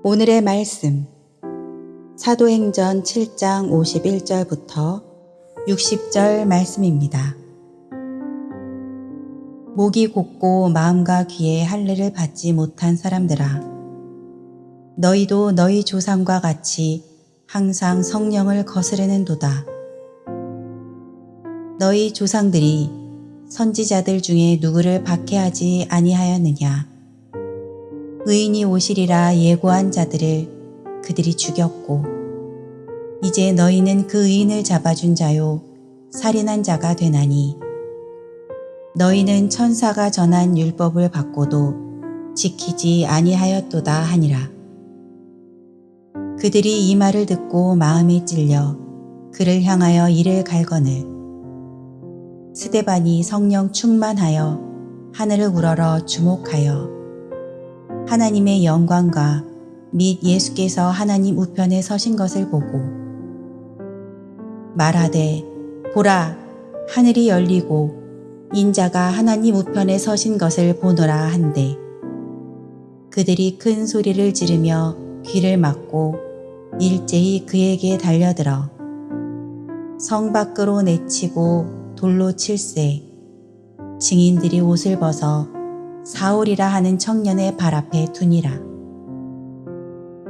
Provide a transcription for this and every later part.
오늘의 말씀 사도행전 7장 51절부터 60절 말씀입니다. 목이 곧고 마음과 귀에 할례를 받지 못한 사람들아, 너희도 너희 조상과 같이 항상 성령을 거스르는도다. 너희 조상들이 선지자들 중에 누구를 박해하지 아니하였느냐? 의인이 오시리라 예고한 자들을 그들이 죽였고, 이제 너희는 그 의인을 잡아준 자요 살인한 자가 되나니, 너희는 천사가 전한 율법을 받고도 지키지 아니하였도다 하니라. 그들이 이 말을 듣고 마음이 찔려 그를 향하여 이를 갈거늘, 스데반이 성령 충만하여 하늘을 우러러 주목하여 하나님의 영광과 및 예수께서 하나님 우편에 서신 것을 보고 말하되, 보라, 하늘이 열리고 인자가 하나님 우편에 서신 것을 보노라 한대, 그들이 큰 소리를 지르며 귀를 막고 일제히 그에게 달려들어 성 밖으로 내치고 돌로 칠세, 증인들이 옷을 벗어 사울이라 하는 청년의 발 앞에 두니라.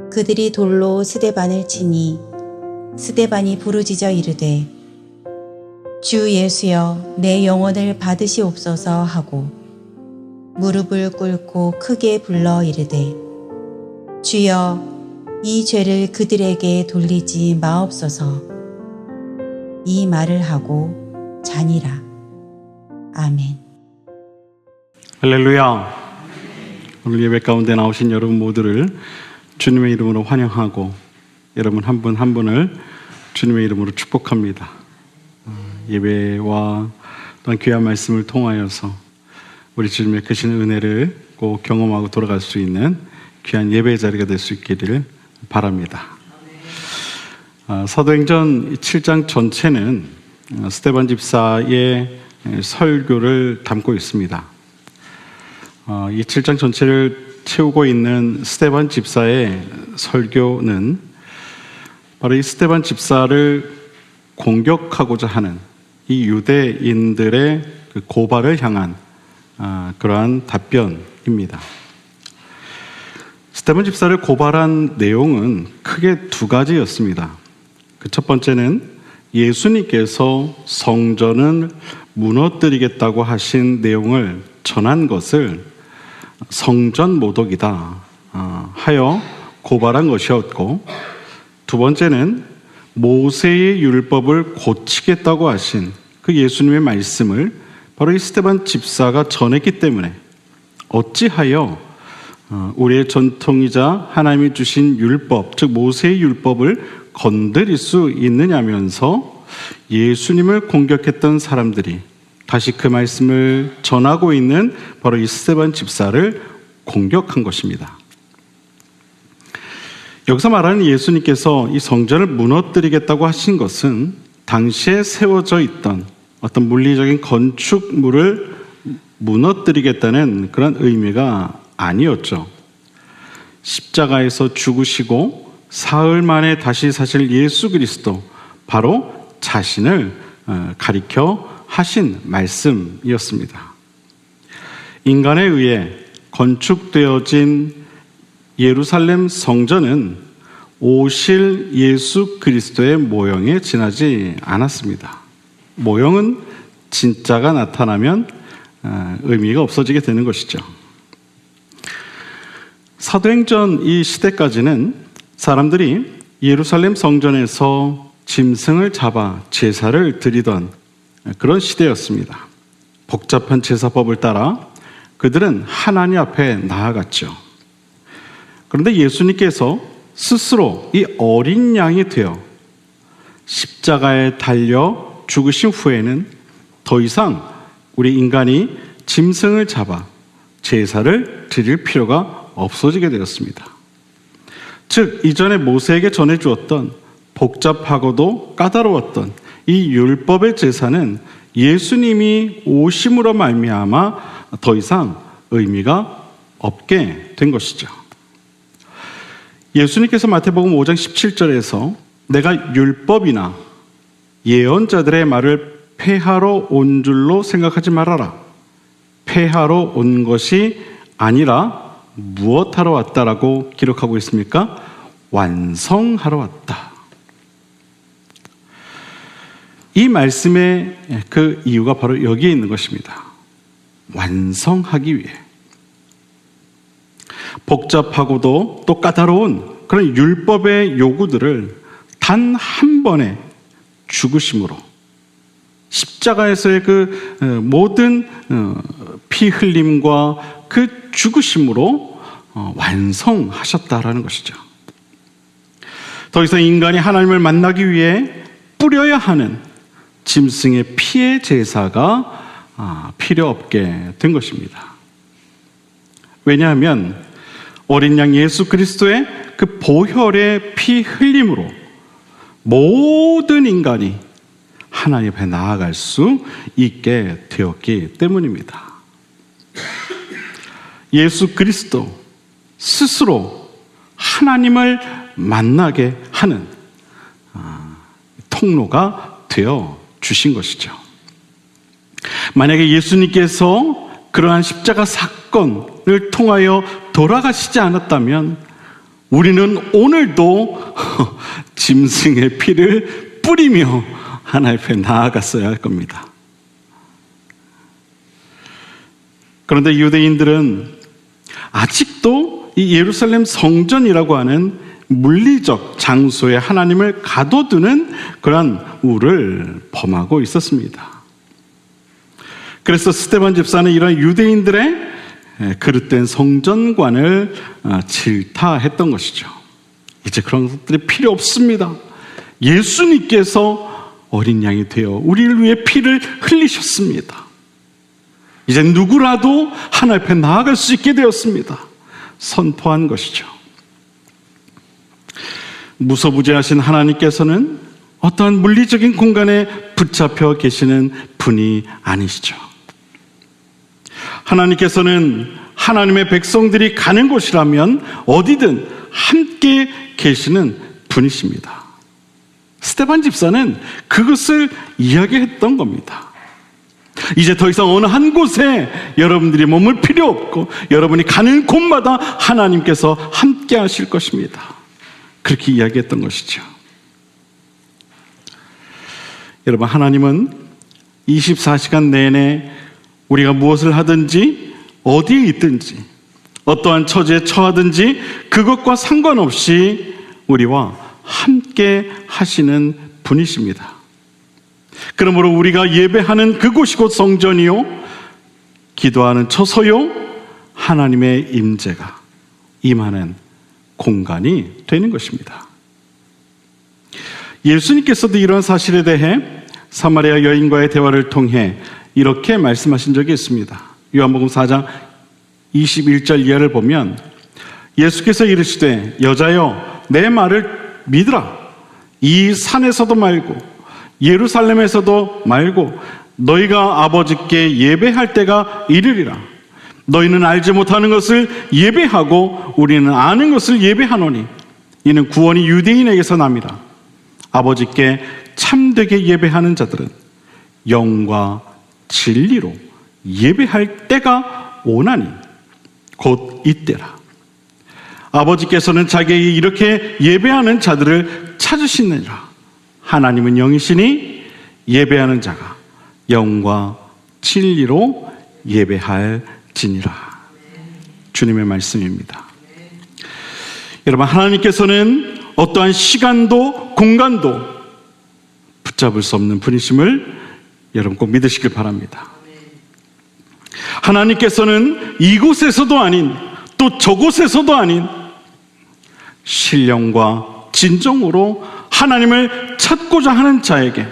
그들이 돌로 스데반을 치니 스데반이 부르짖어 이르되, 주 예수여, 내 영혼을 받으시옵소서 하고 무릎을 꿇고 크게 불러 이르되, 주여, 이 죄를 그들에게 돌리지 마옵소서. 이 말을 하고 자니라. 아멘. 할렐루야. 오늘 예배 가운데 나오신 여러분 모두를 주님의 이름으로 환영하고, 여러분 한 분 한 분을 주님의 이름으로 축복합니다. 예배와 또한 귀한 말씀을 통하여서 우리 주님의 크신 은혜를 꼭 경험하고 돌아갈 수 있는 귀한 예배의 자리가 될 수 있기를 바랍니다. 사도행전 7장 전체는 스데반 집사의 설교를 담고 있습니다. 이 7장 전체를 채우고 있는 스데반 집사의 설교는 바로 이 스데반 집사를 공격하고자 하는 이 유대인들의 그 고발을 향한 그러한 답변입니다. 스데반 집사를 고발한 내용은 크게 두 가지였습니다. 그 첫 번째는 예수님께서 성전을 무너뜨리겠다고 하신 내용을 전한 것을 성전 모독이다 하여 고발한 것이었고, 두 번째는 모세의 율법을 고치겠다고 하신 그 예수님의 말씀을 바로 이 스데반 집사가 전했기 때문에 어찌하여 우리의 전통이자 하나님이 주신 율법, 즉 모세의 율법을 건드릴 수 있느냐면서 예수님을 공격했던 사람들이 다시 그 말씀을 전하고 있는 바로 이 스데반 집사를 공격한 것입니다. 여기서 말하는 예수님께서 이 성전을 무너뜨리겠다고 하신 것은 당시에 세워져 있던 어떤 물리적인 건축물을 무너뜨리겠다는 그런 의미가 아니었죠. 십자가에서 죽으시고 사흘 만에 다시 사실 예수 그리스도, 바로 자신을 가리켜 하신 말씀이었습니다. 인간에 의해 건축되어진 예루살렘 성전은 오실 예수 그리스도의 모형에 지나지 않았습니다. 모형은 진짜가 나타나면 의미가 없어지게 되는 것이죠. 사도행전 이 시대까지는 사람들이 예루살렘 성전에서 짐승을 잡아 제사를 드리던 그런 시대였습니다. 복잡한 제사법을 따라 그들은 하나님 앞에 나아갔죠. 그런데 예수님께서 스스로 이 어린 양이 되어 십자가에 달려 죽으신 후에는 더 이상 우리 인간이 짐승을 잡아 제사를 드릴 필요가 없어지게 되었습니다. 즉, 이전에 모세에게 전해주었던 복잡하고도 까다로웠던 이 율법의 제사는 예수님이 오심으로 말미암아 더 이상 의미가 없게 된 것이죠. 예수님께서 마태복음 5장 17절에서 내가 율법이나 예언자들의 말을 폐하러 온 줄로 생각하지 말아라. 폐하러 온 것이 아니라 무엇하러 왔다라고 기록하고 있습니까? 완성하러 왔다. 이 말씀의 그 이유가 바로 여기에 있는 것입니다. 완성하기 위해. 복잡하고도 또 까다로운 그런 율법의 요구들을 단 한 번에 죽으심으로, 십자가에서의 그 모든 피 흘림과 그 죽으심으로 완성하셨다라는 것이죠. 더 이상 인간이 하나님을 만나기 위해 뿌려야 하는 짐승의 피의 제사가 필요 없게 된 것입니다. 왜냐하면 어린 양 예수 그리스도의 그 보혈의 피 흘림으로 모든 인간이 하나님 앞에 나아갈 수 있게 되었기 때문입니다. 예수 그리스도 스스로 하나님을 만나게 하는 통로가 되어 주신 것이죠. 만약에 예수님께서 그러한 십자가 사건을 통하여 돌아가시지 않았다면 우리는 오늘도 짐승의 피를 뿌리며 하나님 앞에 나아갔어야 할 겁니다. 그런데 유대인들은 아직도 이 예루살렘 성전이라고 하는 물리적 장소에 하나님을 가둬두는 그러한 우를 범하고 있었습니다. 그래서 스데반 집사는 이런 유대인들의 그릇된 성전관을 질타했던 것이죠. 이제 그런 것들이 필요 없습니다. 예수님께서 어린 양이 되어 우리를 위해 피를 흘리셨습니다. 이제 누구라도 하나님 앞에 나아갈 수 있게 되었습니다. 선포한 것이죠. 무소부지하신 하나님께서는 어떠한 물리적인 공간에 붙잡혀 계시는 분이 아니시죠. 하나님께서는 하나님의 백성들이 가는 곳이라면 어디든 함께 계시는 분이십니다. 스데반 집사는 그것을 이야기했던 겁니다. 이제 더 이상 어느 한 곳에 여러분들이 머물 필요 없고 여러분이 가는 곳마다 하나님께서 함께 하실 것입니다. 그렇게 이야기했던 것이죠. 여러분, 하나님은 24시간 내내 우리가 무엇을 하든지 어디에 있든지 어떠한 처지에 처하든지 그것과 상관없이 우리와 함께 하시는 분이십니다. 그러므로 우리가 예배하는 그곳이 곧 성전이요 기도하는 처소요 하나님의 임재가 임하는 공간이 되는 것입니다. 예수님께서도 이런 사실에 대해 사마리아 여인과의 대화를 통해 이렇게 말씀하신 적이 있습니다. 요한복음 4장 21절 이하를 보면 예수께서 이르시되 여자여 내 말을 믿으라. 이 산에서도 말고 예루살렘에서도 말고 너희가 아버지께 예배할 때가 이르리라. 너희는 알지 못하는 것을 예배하고 우리는 아는 것을 예배하노니 이는 구원이 유대인에게서 남이라. 아버지께 참되게 예배하는 자들은 영과 진리로 예배할 때가 오나니 곧 이때라. 아버지께서는 자기에게 이렇게 예배하는 자들을 찾으시느니라. 하나님은 영이시니 예배하는 자가 영과 진리로 예배할지니라. 주님의 말씀입니다. 여러분, 하나님께서는 어떠한 시간도 공간도 붙잡을 수 없는 분이심을 여러분 꼭 믿으시길 바랍니다. 하나님께서는 이곳에서도 아닌 또 저곳에서도 아닌 신령과 진정으로 하나님을 찾고자 하는 자에게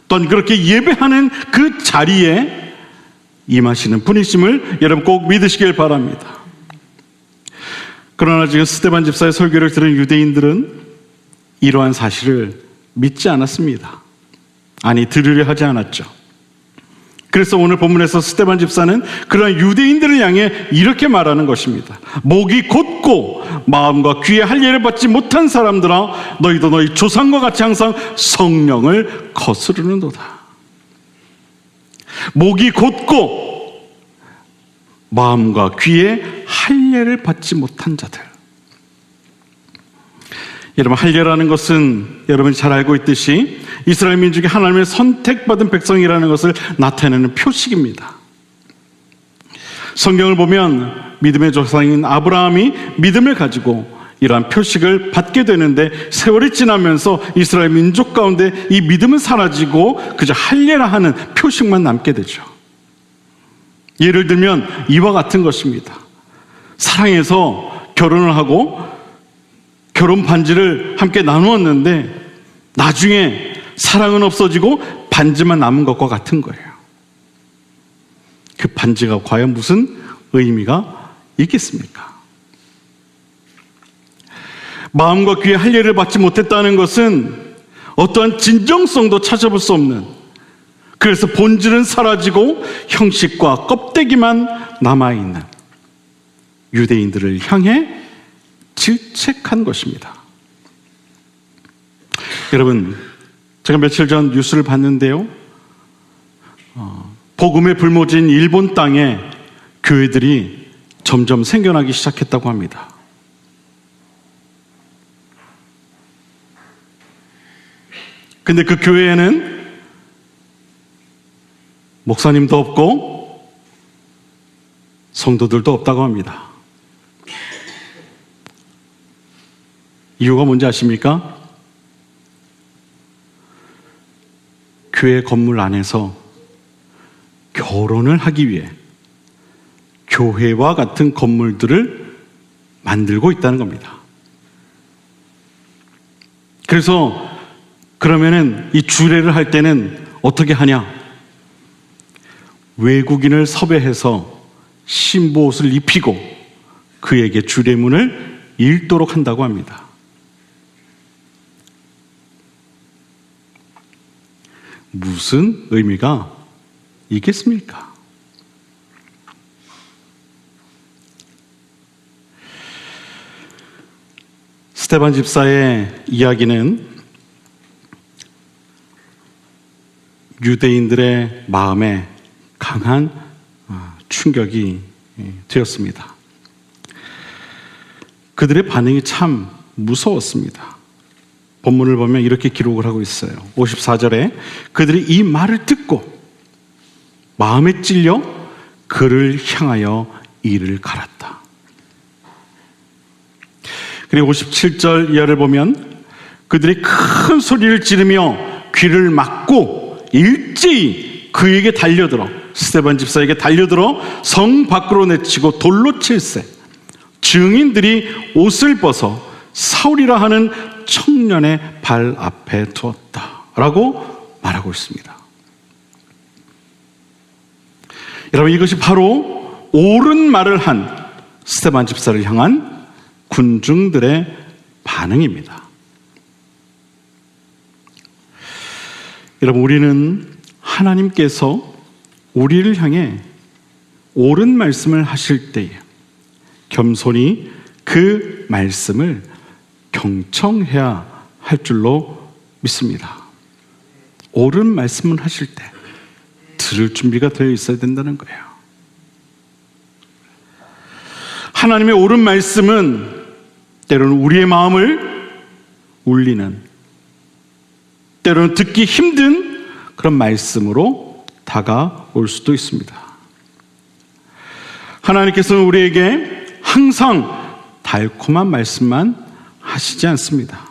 또한 그렇게 예배하는 그 자리에 임하시는 분이심을 여러분 꼭 믿으시길 바랍니다. 그러나 지금 스데반 집사의 설교를 들은 유대인들은 이러한 사실을 믿지 않았습니다. 아니, 들으려 하지 않았죠. 그래서 오늘 본문에서 스데반 집사는 그런 유대인들을 향해 이렇게 말하는 것입니다. 목이 곧고 마음과 귀에 할례를 받지 못한 사람들아, 너희도 너희 조상과 같이 항상 성령을 거스르는도다. 목이 곧고 마음과 귀에 할례를 받지 못한 자들. 여러분, 할례라는 것은 여러분이 잘 알고 있듯이 이스라엘 민족이 하나님의 선택받은 백성이라는 것을 나타내는 표식입니다. 성경을 보면 믿음의 조상인 아브라함이 믿음을 가지고 이러한 표식을 받게 되는데, 세월이 지나면서 이스라엘 민족 가운데 이 믿음은 사라지고 그저 할례라 하는 표식만 남게 되죠. 예를 들면 이와 같은 것입니다. 사랑해서 결혼을 하고 결혼 반지를 함께 나누었는데 나중에 사랑은 없어지고 반지만 남은 것과 같은 거예요. 그 반지가 과연 무슨 의미가 있겠습니까? 마음과 귀에 할례를 받지 못했다는 것은 어떠한 진정성도 찾아볼 수 없는, 그래서 본질은 사라지고 형식과 껍데기만 남아있는 유대인들을 향해 질책한 것입니다. 여러분, 제가 며칠 전 뉴스를 봤는데요, 복음의 불모지인 일본 땅에 교회들이 점점 생겨나기 시작했다고 합니다. 근데 그 교회에는 목사님도 없고 성도들도 없다고 합니다. 이유가 뭔지 아십니까? 교회 건물 안에서 결혼을 하기 위해 교회와 같은 건물들을 만들고 있다는 겁니다. 그래서 그러면은 이 주례를 할 때는 어떻게 하냐? 외국인을 섭외해서 신부옷을 입히고 그에게 주례문을 읽도록 한다고 합니다. 무슨 의미가 있겠습니까? 스데반 집사의 이야기는 유대인들의 마음에 강한 충격이 되었습니다. 그들의 반응이 참 무서웠습니다. 본문을 보면 이렇게 기록을 하고 있어요. 54절에 그들이 이 말을 듣고 마음에 찔려 그를 향하여 이를 갈았다. 그리고 57절 이하를 보면 그들이 큰 소리를 지르며 귀를 막고 일제히 그에게 달려들어, 스데반 집사에게 달려들어 성 밖으로 내치고 돌로 칠세, 증인들이 옷을 벗어 사울이라 하는 청년의 발 앞에 두었다라고 말하고 있습니다. 여러분, 이것이 바로 옳은 말을 한 스데반 집사를 향한 군중들의 반응입니다. 여러분, 우리는 하나님께서 우리를 향해 옳은 말씀을 하실 때에 겸손히 그 말씀을 경청해야 할 줄로 믿습니다. 옳은 말씀을 하실 때 들을 준비가 되어 있어야 된다는 거예요. 하나님의 옳은 말씀은 때로는 우리의 마음을 울리는, 때로는 듣기 힘든 그런 말씀으로 다가올 수도 있습니다. 하나님께서는 우리에게 항상 달콤한 말씀만 하시지 않습니다.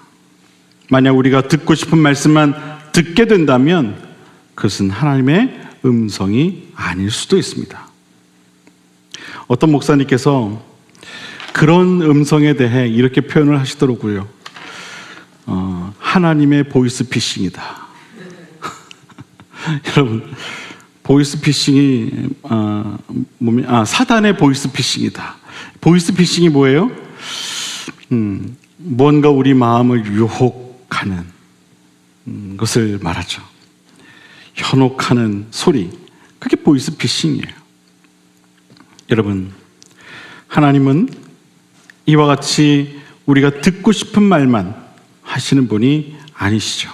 만약 우리가 듣고 싶은 말씀만 듣게 된다면 그것은 하나님의 음성이 아닐 수도 있습니다. 어떤 목사님께서 그런 음성에 대해 이렇게 표현을 하시더라고요. 하나님의 보이스피싱이다. 여러분, 보이스피싱이 사단의 보이스피싱이다. 보이스피싱이 뭐예요? 뭔가 우리 마음을 유혹하는 것을 말하죠. 현혹하는 소리, 그게 보이스피싱이에요. 여러분, 하나님은 이와 같이 우리가 듣고 싶은 말만 하시는 분이 아니시죠.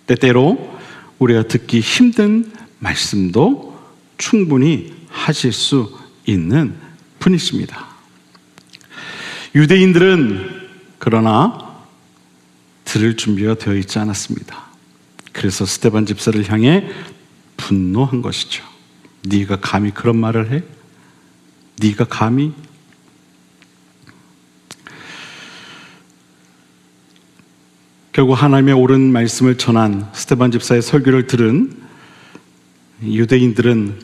때때로 우리가 듣기 힘든 말씀도 충분히 하실 수 있는 분이십니다. 유대인들은 그러나 들을 준비가 되어 있지 않았습니다. 그래서 스데반 집사를 향해 분노한 것이죠. 네가 감히 그런 말을 해? 네가 감히? 결국 하나님의 옳은 말씀을 전한 스데반 집사의 설교를 들은 유대인들은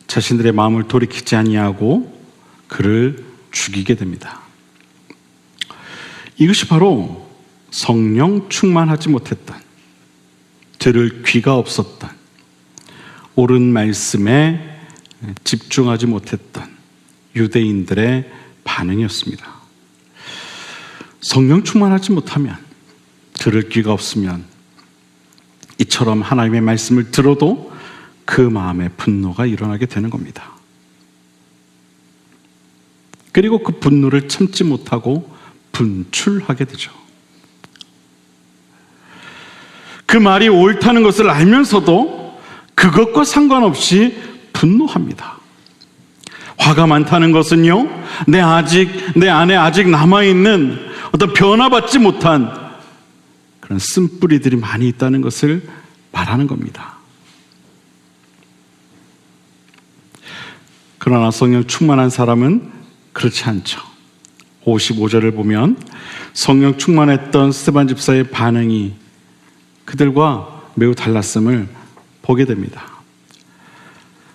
자신들의 마음을 돌이키지 아니하고 그를 죽이게 됩니다. 이것이 바로 성령 충만하지 못했던, 들을 귀가 없었던, 옳은 말씀에 집중하지 못했던 유대인들의 반응이었습니다. 성령 충만하지 못하면, 들을 귀가 없으면 이처럼 하나님의 말씀을 들어도 그 마음에 분노가 일어나게 되는 겁니다. 그리고 그 분노를 참지 못하고 분출하게 되죠. 그 말이 옳다는 것을 알면서도 그것과 상관없이 분노합니다. 화가 많다는 것은요, 내 안에 아직 남아있는 어떤 변화받지 못한 그런 쓴뿌리들이 많이 있다는 것을 말하는 겁니다. 그러나 성령 충만한 사람은 그렇지 않죠. 55절을 보면 성령 충만했던 스데반 집사의 반응이 그들과 매우 달랐음을 보게 됩니다.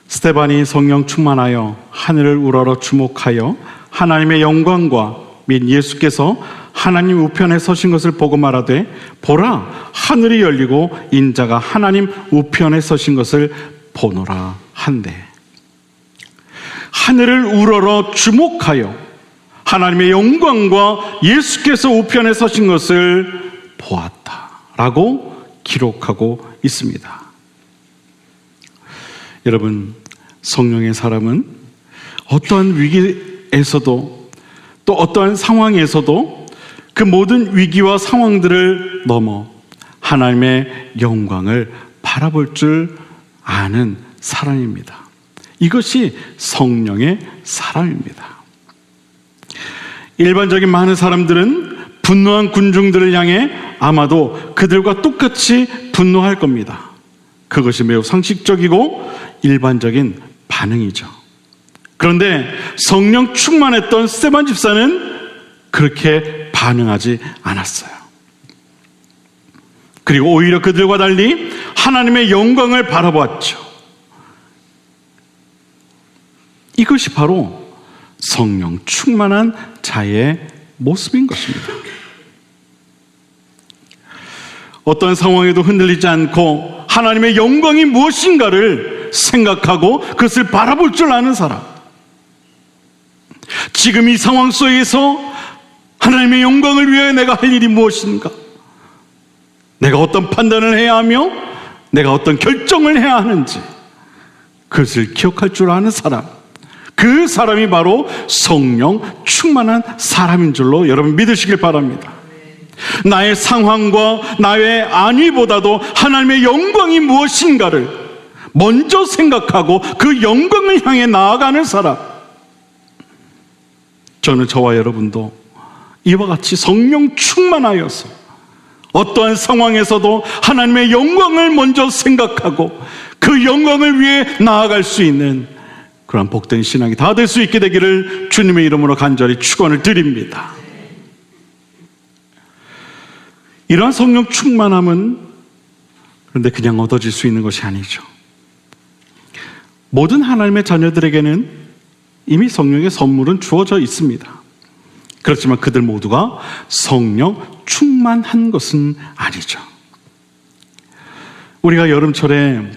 스데반이 성령 충만하여 하늘을 우러러 주목하여 하나님의 영광과 및 예수께서 하나님 우편에 서신 것을 보고 말하되, 보라, 하늘이 열리고 인자가 하나님 우편에 서신 것을 보노라 한대. 하늘을 우러러 주목하여 하나님의 영광과 예수께서 우편에 서신 것을 보았다라고 기록하고 있습니다. 여러분, 성령의 사람은 어떠한 위기에서도 또 어떠한 상황에서도 그 모든 위기와 상황들을 넘어 하나님의 영광을 바라볼 줄 아는 사람입니다. 이것이 성령의 사람입니다. 일반적인 많은 사람들은 분노한 군중들을 향해 아마도 그들과 똑같이 분노할 겁니다. 그것이 매우 상식적이고 일반적인 반응이죠. 그런데 성령 충만했던 스데반 집사는 그렇게 반응하지 않았어요. 그리고 오히려 그들과 달리 하나님의 영광을 바라보았죠. 이것이 바로 성령 충만한 자의 모습인 것입니다. 어떤 상황에도 흔들리지 않고 하나님의 영광이 무엇인가를 생각하고 그것을 바라볼 줄 아는 사람. 지금 이 상황 속에서 하나님의 영광을 위해 내가 할 일이 무엇인가? 내가 어떤 판단을 해야 하며 내가 어떤 결정을 해야 하는지 그것을 기억할 줄 아는 사람. 그 사람이 바로 성령 충만한 사람인 줄로 여러분 믿으시길 바랍니다. 나의 상황과 나의 안위보다도 하나님의 영광이 무엇인가를 먼저 생각하고 그 영광을 향해 나아가는 사람. 저는 저와 여러분도 이와 같이 성령 충만하여서 어떠한 상황에서도 하나님의 영광을 먼저 생각하고 그 영광을 위해 나아갈 수 있는 그런 복된 신앙이 다 될 수 있게 되기를 주님의 이름으로 간절히 축원을 드립니다. 이러한 성령 충만함은 그런데 그냥 얻어질 수 있는 것이 아니죠. 모든 하나님의 자녀들에게는 이미 성령의 선물은 주어져 있습니다. 그렇지만 그들 모두가 성령 충만한 것은 아니죠. 우리가 여름철에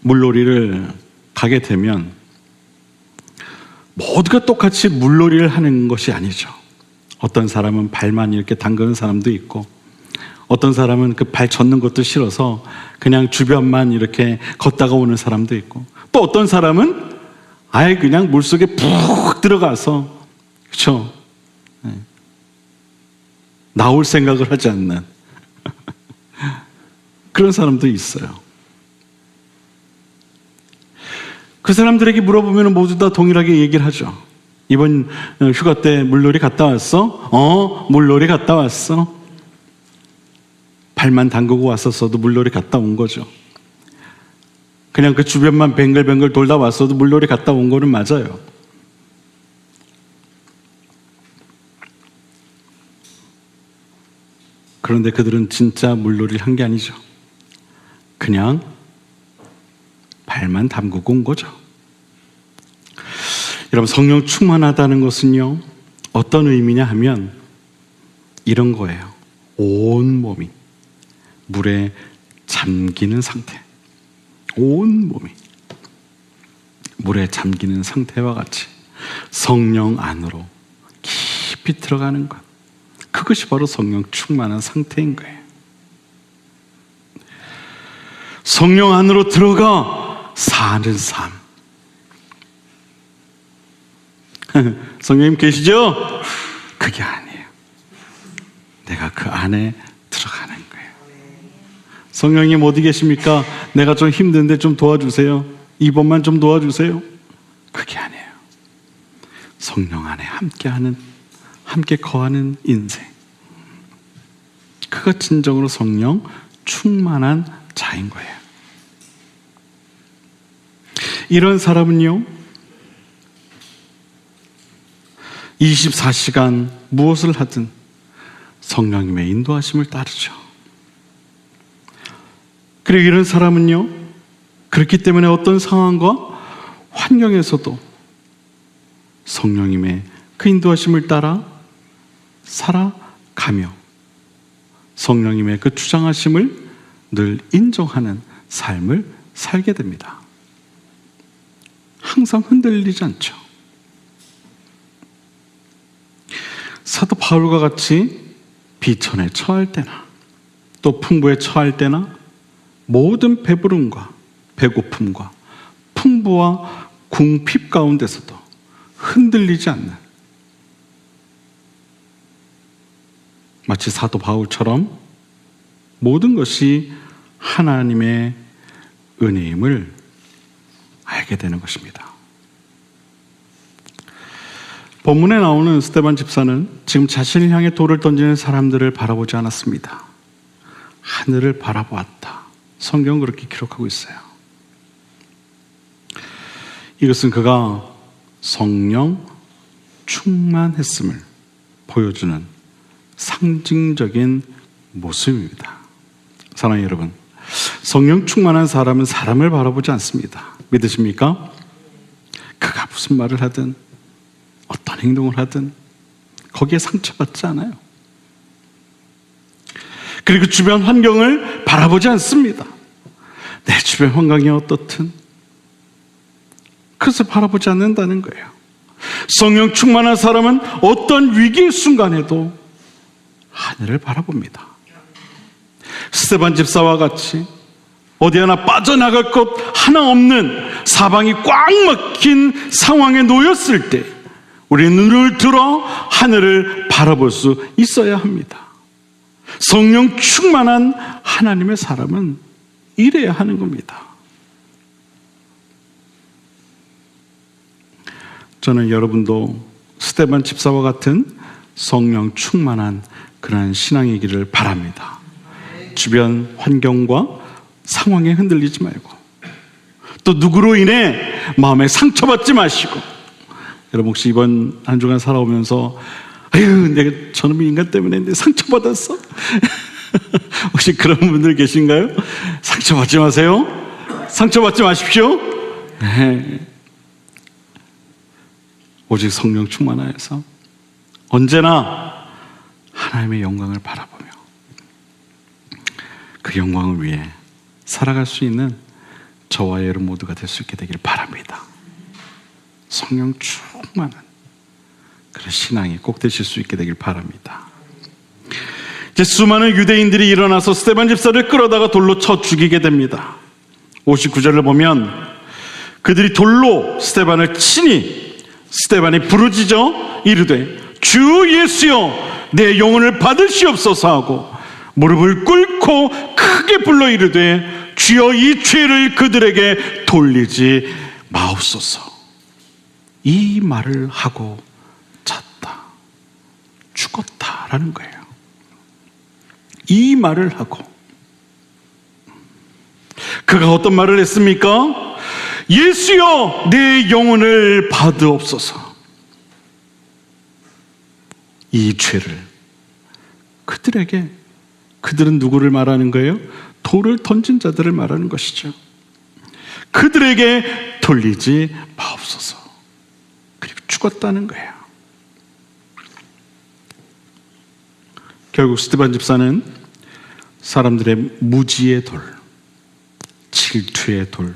물놀이를 가게 되면 모두가 똑같이 물놀이를 하는 것이 아니죠. 어떤 사람은 발만 이렇게 담그는 사람도 있고 어떤 사람은 그 발 젖는 것도 싫어서 그냥 주변만 이렇게 걷다가 오는 사람도 있고, 또 어떤 사람은 아예 그냥 물속에 푹 들어가서, 그렇죠? 나올 생각을 하지 않는 그런 사람도 있어요. 그 사람들에게 물어보면 모두 다 동일하게 얘기를 하죠. 이번 휴가 때 물놀이 갔다 왔어? 물놀이 갔다 왔어. 발만 담그고 왔었어도 물놀이 갔다 온 거죠. 그냥 그 주변만 뱅글뱅글 돌다 왔어도 물놀이 갔다 온 거는 맞아요. 그런데 그들은 진짜 물놀이를 한 게 아니죠. 그냥 발만 담그고 온 거죠. 여러분, 성령 충만하다는 것은요, 어떤 의미냐 하면 이런 거예요. 온 몸이 물에 잠기는 상태. 온 몸이 물에 잠기는 상태와 같이 성령 안으로 깊이 들어가는 것. 그것이 바로 성령 충만한 상태인 거예요. 성령 안으로 들어가 사는 삶. 성령님 계시죠? 그게 아니에요. 내가 그 안에 들어가는 거예요. 성령님 어디 계십니까? 내가 좀 힘든데 좀 도와주세요. 이번만 좀 도와주세요. 그게 아니에요. 성령 안에 함께 거하는 인생. 그가 진정으로 성령 충만한 자인 거예요. 이런 사람은요, 24시간 무엇을 하든 성령님의 인도하심을 따르죠. 그리고 이런 사람은요, 그렇기 때문에 어떤 상황과 환경에서도 성령님의 그 인도하심을 따라 살아가며 성령님의 그 주장하심을 늘 인정하는 삶을 살게 됩니다. 항상 흔들리지 않죠. 사도 바울과 같이 비천에 처할 때나 또 풍부에 처할 때나 모든 배부름과 배고픔과 풍부와 궁핍 가운데서도 흔들리지 않는, 마치 사도 바울처럼 모든 것이 하나님의 은혜임을 알게 되는 것입니다. 본문에 나오는 스데반 집사는 지금 자신을 향해 돌을 던지는 사람들을 바라보지 않았습니다. 하늘을 바라보았다. 성경은 그렇게 기록하고 있어요. 이것은 그가 성령 충만했음을 보여주는 상징적인 모습입니다. 사랑하는 여러분, 성령 충만한 사람은 사람을 바라보지 않습니다. 믿으십니까? 그가 무슨 말을 하든 어떤 행동을 하든 거기에 상처받지 않아요. 그리고 주변 환경을 바라보지 않습니다. 내 주변 환경이 어떻든 그것을 바라보지 않는다는 거예요. 성령 충만한 사람은 어떤 위기의 순간에도 하늘을 바라봅니다. 스데반 집사와 같이 어디 하나 빠져나갈 것 하나 없는 사방이 꽉 막힌 상황에 놓였을 때 우리 눈을 들어 하늘을 바라볼 수 있어야 합니다. 성령 충만한 하나님의 사람은 이래야 하는 겁니다. 저는 여러분도 스데반 집사와 같은 성령 충만한 그러한 신앙이기를 바랍니다. 주변 환경과 상황에 흔들리지 말고, 또 누구로 인해 마음에 상처받지 마시고, 여러분 혹시 이번 한 주간 살아오면서 아유 내가 저놈 인간 때문에 내 상처받았어? 혹시 그런 분들 계신가요? 상처받지 마세요. 상처받지 마십시오. 네. 오직 성령 충만하여서 언제나 하나님의 영광을 바라보며 그 영광을 위해 살아갈 수 있는 저와 여러분 모두가 될 수 있게 되길 바랍니다. 성령 충만한 그런 신앙이 꼭 되실 수 있게 되길 바랍니다. 이제 수많은 유대인들이 일어나서 스데반 집사를 끌어다가 돌로 쳐 죽이게 됩니다. 59절을 보면 그들이 돌로 스데반을 치니 스데반이 부르짖어 이르되 주 예수여 내 영혼을 받으시옵소서 하고 무릎을 꿇고 크게 불러 이르되 주여 이 죄를 그들에게 돌리지 마옵소서. 이 말을 하고 잤다. 죽었다라는 거예요. 이 말을 하고 그가 어떤 말을 했습니까? 예수여 내 영혼을 받으옵소서. 이 죄를 그들은 누구를 말하는 거예요? 돌을 던진 자들을 말하는 것이죠. 그들에게 돌리지 마옵소서. 그리고 죽었다는 거예요. 결국 스데반 집사는 사람들의 무지의 돌, 질투의 돌,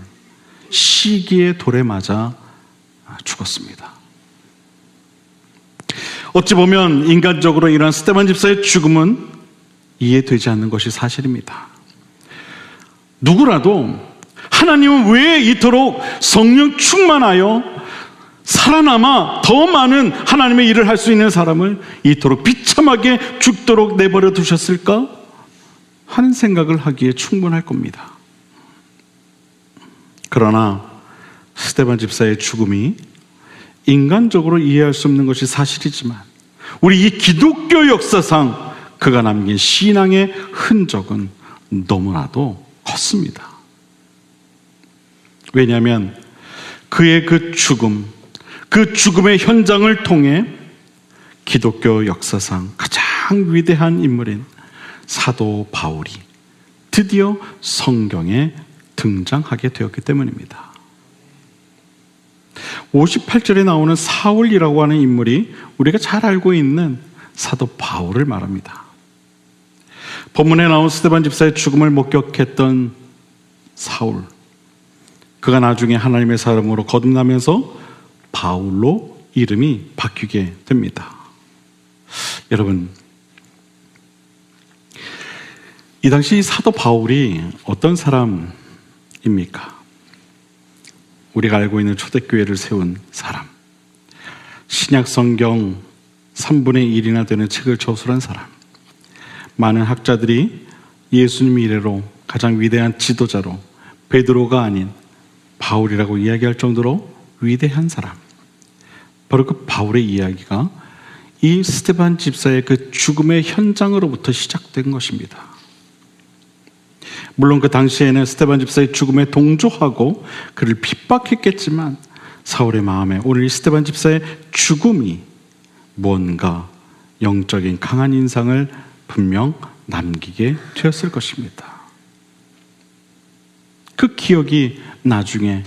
시기의 돌에 맞아 죽었습니다. 어찌 보면 인간적으로 이러한 스데반 집사의 죽음은 이해되지 않는 것이 사실입니다. 누구라도 하나님은 왜 이토록 성령 충만하여 살아남아 더 많은 하나님의 일을 할 수 있는 사람을 이토록 비참하게 죽도록 내버려 두셨을까 하는 생각을 하기에 충분할 겁니다. 그러나 스데반 집사의 죽음이 인간적으로 이해할 수 없는 것이 사실이지만 우리 이 기독교 역사상 그가 남긴 신앙의 흔적은 너무나도 컸습니다. 왜냐하면 그의 그 죽음의 현장을 통해 기독교 역사상 가장 위대한 인물인 사도 바울이 드디어 성경에 등장하게 되었기 때문입니다. 58절에 나오는 사울이라고 하는 인물이 우리가 잘 알고 있는 사도 바울을 말합니다. 본문에 나온 스데반 집사의 죽음을 목격했던 사울, 그가 나중에 하나님의 사람으로 거듭나면서 바울로 이름이 바뀌게 됩니다. 여러분, 이 당시 사도 바울이 어떤 사람입니까? 우리가 알고 있는 초대교회를 세운 사람, 신약 성경 3분의 1이나 되는 책을 저술한 사람, 많은 학자들이 예수님 이래로 가장 위대한 지도자로 베드로가 아닌 바울이라고 이야기할 정도로 위대한 사람, 바로 그 바울의 이야기가 이 스데반 집사의 그 죽음의 현장으로부터 시작된 것입니다. 물론 그 당시에는 스데반 집사의 죽음에 동조하고 그를 핍박했겠지만 사울의 마음에 오늘 이 스데반 집사의 죽음이 뭔가 영적인 강한 인상을 분명 남기게 되었을 것입니다. 그 기억이 나중에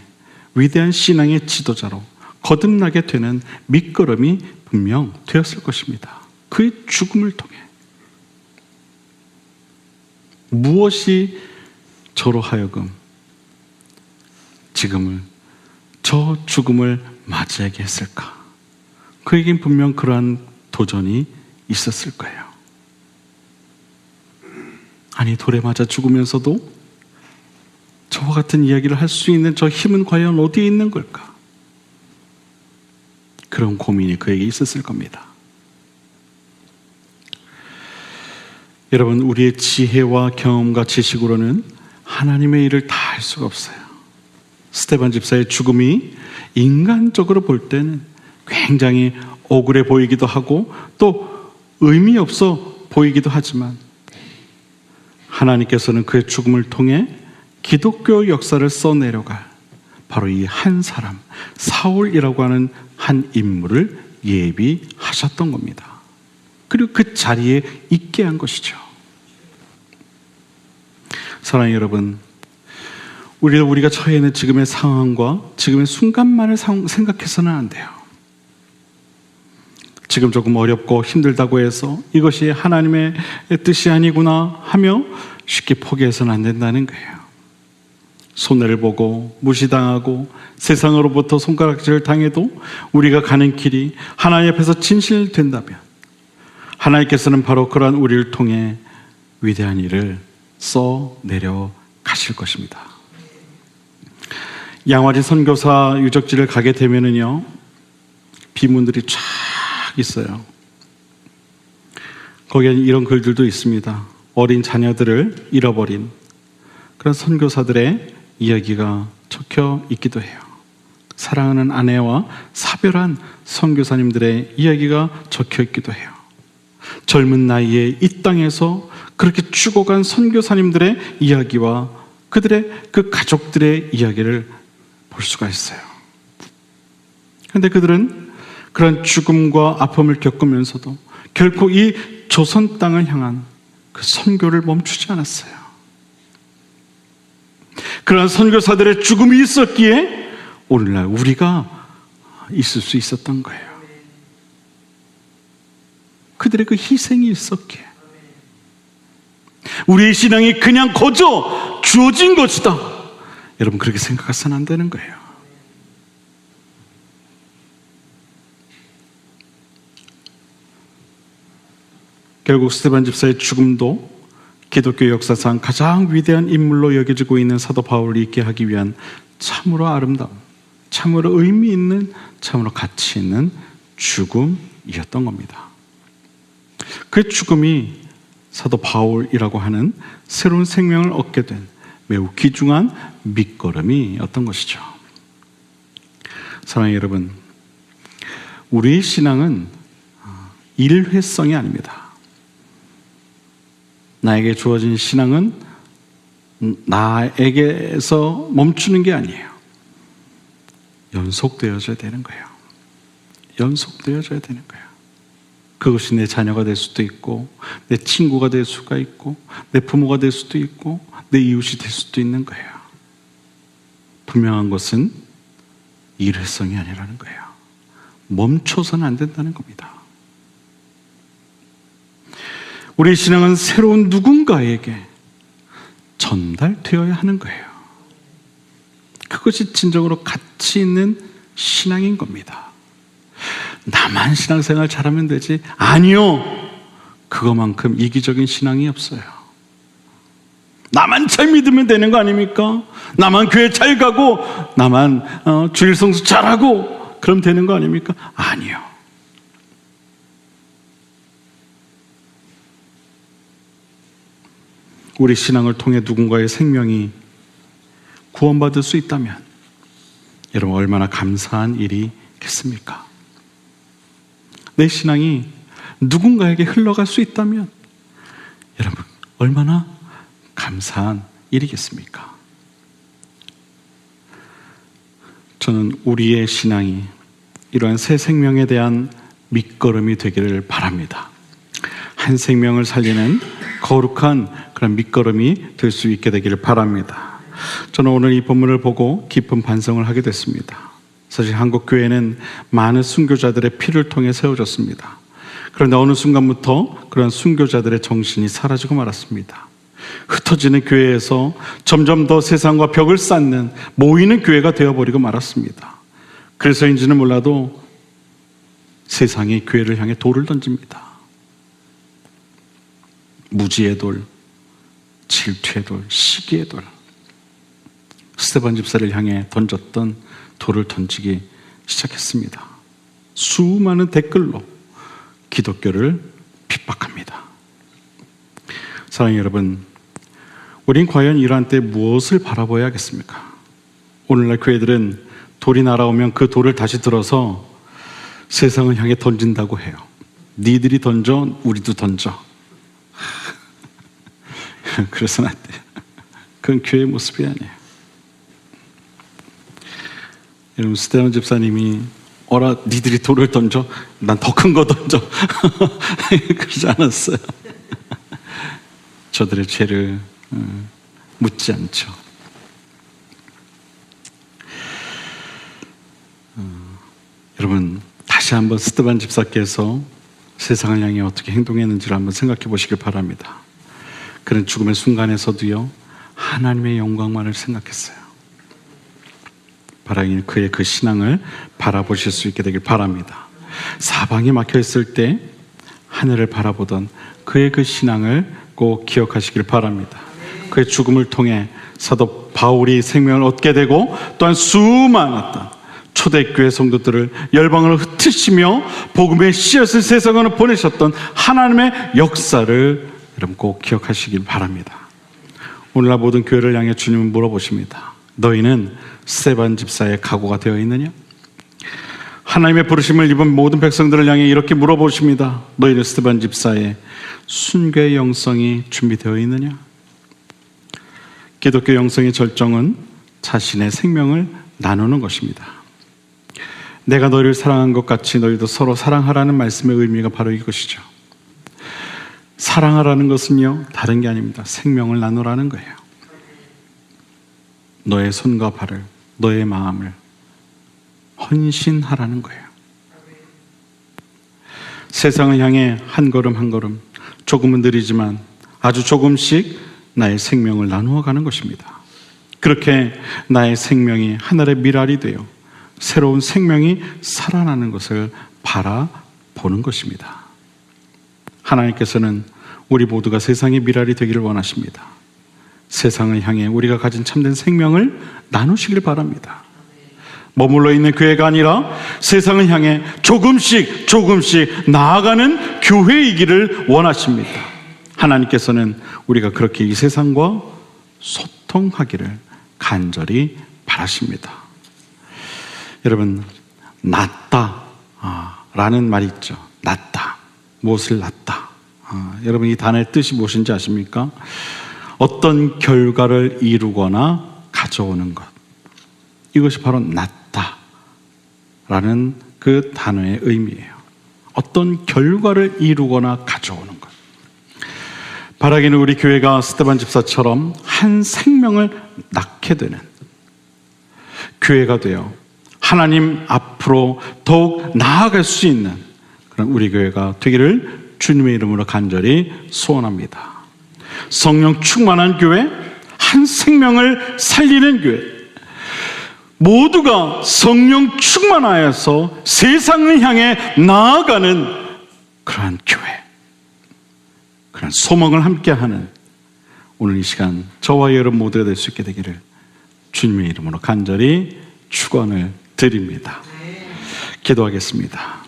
위대한 신앙의 지도자로 거듭나게 되는 밑거름이 분명 되었을 것입니다. 그의 죽음을 통해 무엇이 저로 하여금 저 죽음을 맞이하게 했을까? 그에겐 분명 그러한 도전이 있었을 거예요. 아니, 돌에 맞아 죽으면서도 저와 같은 이야기를 할 수 있는 저 힘은 과연 어디에 있는 걸까? 그런 고민이 그에게 있었을 겁니다. 여러분, 우리의 지혜와 경험과 지식으로는 하나님의 일을 다 할 수가 없어요. 스데반 집사의 죽음이 인간적으로 볼 때는 굉장히 억울해 보이기도 하고 또 의미 없어 보이기도 하지만 하나님께서는 그의 죽음을 통해 기독교 역사를 써내려갈 바로 이 한 사람, 사울이라고 하는 한 인물을 예비하셨던 겁니다. 그리고 그 자리에 있게 한 것이죠. 사랑하는 여러분, 우리가 처해 있는 지금의 상황과 지금의 순간만을 생각해서는 안 돼요. 지금 조금 어렵고 힘들다고 해서 이것이 하나님의 뜻이 아니구나 하며 쉽게 포기해서는 안 된다는 거예요. 손해를 보고 무시당하고 세상으로부터 손가락질을 당해도 우리가 가는 길이 하나님 앞에서 진실된다면, 하나님께서는 바로 그러한 우리를 통해 위대한 일을 써내려 가실 것입니다. 양화지 선교사 유적지를 가게 되면은요, 비문들이 쫙 있어요. 거기에 이런 글들도 있습니다. 어린 자녀들을 잃어버린 그런 선교사들의 이야기가 적혀 있기도 해요. 사랑하는 아내와 사별한 선교사님들의 이야기가 적혀 있기도 해요. 젊은 나이에 이 땅에서 그렇게 죽어간 선교사님들의 이야기와 그들의 그 가족들의 이야기를 볼 수가 있어요. 그런데 그들은 그런 죽음과 아픔을 겪으면서도 결코 이 조선 땅을 향한 그 선교를 멈추지 않았어요. 그런 선교사들의 죽음이 있었기에 오늘날 우리가 있을 수 있었던 거예요. 그들의 그 희생이 있었기에 우리의 신앙이 그냥 거저 주어진 것이다. 여러분, 그렇게 생각해서는 안 되는 거예요. 결국 스데반 집사의 죽음도 기독교 역사상 가장 위대한 인물로 여겨지고 있는 사도 바울을 있게 하기 위한 참으로 아름다운, 참으로 의미 있는, 참으로 가치 있는 죽음이었던 겁니다. 그 죽음이 사도 바울이라고 하는 새로운 생명을 얻게 된 매우 귀중한 밑거름이었던 것이죠. 사랑하는 여러분, 우리의 신앙은 일회성이 아닙니다. 나에게 주어진 신앙은 나에게서 멈추는 게 아니에요. 연속되어져야 되는 거예요. 연속되어져야 되는 거예요. 그것이 내 자녀가 될 수도 있고, 내 친구가 될 수가 있고, 내 부모가 될 수도 있고, 내 이웃이 될 수도 있는 거예요. 분명한 것은 일회성이 아니라는 거예요. 멈춰서는 안 된다는 겁니다. 우리의 신앙은 새로운 누군가에게 전달되어야 하는 거예요. 그것이 진정으로 가치 있는 신앙인 겁니다. 나만 신앙생활 잘하면 되지? 아니요. 그거만큼 이기적인 신앙이 없어요. 나만 잘 믿으면 되는 거 아닙니까? 나만 교회 잘 가고 나만 주일 성수 잘하고 그럼 되는 거 아닙니까? 아니요. 우리 신앙을 통해 누군가의 생명이 구원받을 수 있다면 여러분, 얼마나 감사한 일이겠습니까? 내 신앙이 누군가에게 흘러갈 수 있다면 여러분, 얼마나 감사한 일이겠습니까? 저는 우리의 신앙이 이러한 새 생명에 대한 밑거름이 되기를 바랍니다. 한 생명을 살리는 거룩한 그런 밑거름이 될 수 있게 되기를 바랍니다. 저는 오늘 이 본문을 보고 깊은 반성을 하게 됐습니다. 사실 한국 교회는 많은 순교자들의 피를 통해 세워졌습니다. 그런데 어느 순간부터 그런 순교자들의 정신이 사라지고 말았습니다. 흩어지는 교회에서 점점 더 세상과 벽을 쌓는 모이는 교회가 되어버리고 말았습니다. 그래서인지는 몰라도 세상이 교회를 향해 돌을 던집니다. 무지의 돌, 질투의 돌, 시기의 돌. 스데반 집사를 향해 던졌던 돌을 던지기 시작했습니다. 수많은 댓글로 기독교를 핍박합니다. 사랑하는 여러분, 우린 과연 이러한 때 무엇을 바라봐야겠습니까? 오늘날 교회들은 돌이 날아오면 그 돌을 다시 들어서 세상을 향해 던진다고 해요. 니들이 던져, 우리도 던져. 그래서는 안 돼요. 그건 교회의 모습이 아니에요. 여러분, 스데반 집사님이 어라 니들이 돌을 던져? 난 더 큰 거 던져. 그러지 않았어요. 저들의 죄를 묻지 않죠. 여러분, 다시 한번 스데반 집사께서 세상을 향해 어떻게 행동했는지를 한번 생각해 보시길 바랍니다. 그런 죽음의 순간에서도요, 하나님의 영광만을 생각했어요. 바라기는 그의 그 신앙을 바라보실 수 있게 되길 바랍니다. 사방이 막혀 있을 때 하늘을 바라보던 그의 그 신앙을 꼭 기억하시길 바랍니다. 그의 죽음을 통해 사도 바울이 생명을 얻게 되고 또한 수많은 어떤 초대교회 성도들을 열방으로 흩으시며 복음의 씨앗을 세상으로 보내셨던 하나님의 역사를 여러분 꼭 기억하시길 바랍니다. 오늘날 모든 교회를 향해 주님은 물어보십니다. 너희는 스데반 집사의 각오가 되어 있느냐? 하나님의 부르심을 입은 모든 백성들을 향해 이렇게 물어보십니다. 너희는 스데반 집사의 순교의 영성이 준비되어 있느냐? 기독교 영성의 절정은 자신의 생명을 나누는 것입니다. 내가 너희를 사랑한 것 같이 너희도 서로 사랑하라는 말씀의 의미가 바로 이것이죠. 사랑하라는 것은요, 다른 게 아닙니다. 생명을 나누라는 거예요. 너의 손과 발을, 너의 마음을 헌신하라는 거예요. 세상을 향해 한 걸음 한 걸음, 조금은 느리지만 아주 조금씩 나의 생명을 나누어 가는 것입니다. 그렇게 나의 생명이 하늘의 미랄이 되어 새로운 생명이 살아나는 것을 바라보는 것입니다. 하나님께서는 우리 모두가 세상의 미랄이 되기를 원하십니다. 세상을 향해 우리가 가진 참된 생명을 나누시길 바랍니다. 머물러 있는 교회가 아니라 세상을 향해 조금씩 나아가는 교회이기를 원하십니다. 하나님께서는 우리가 그렇게 이 세상과 소통하기를 간절히 바라십니다. 여러분, 낫다 라는 말이 있죠. 낫다. 무엇을 낫다. 여러분, 이 단어의 뜻이 무엇인지 아십니까? 어떤 결과를 이루거나 가져오는 것. 이것이 바로 낫다 라는 그 단어의 의미예요. 어떤 결과를 이루거나 가져오는 것. 바라기는 우리 교회가 스데반 집사처럼 한 생명을 낳게 되는 교회가 되어 하나님 앞으로 더욱 나아갈 수 있는 그런 우리 교회가 되기를 주님의 이름으로 간절히 소원합니다. 성령 충만한 교회, 한 생명을 살리는 교회, 모두가 성령 충만하여서 세상을 향해 나아가는 그러한 교회, 그런 소망을 함께하는 오늘 이 시간 저와 여러분 모두가 될 수 있게 되기를 주님의 이름으로 간절히 축원을 드립니다. 기도하겠습니다.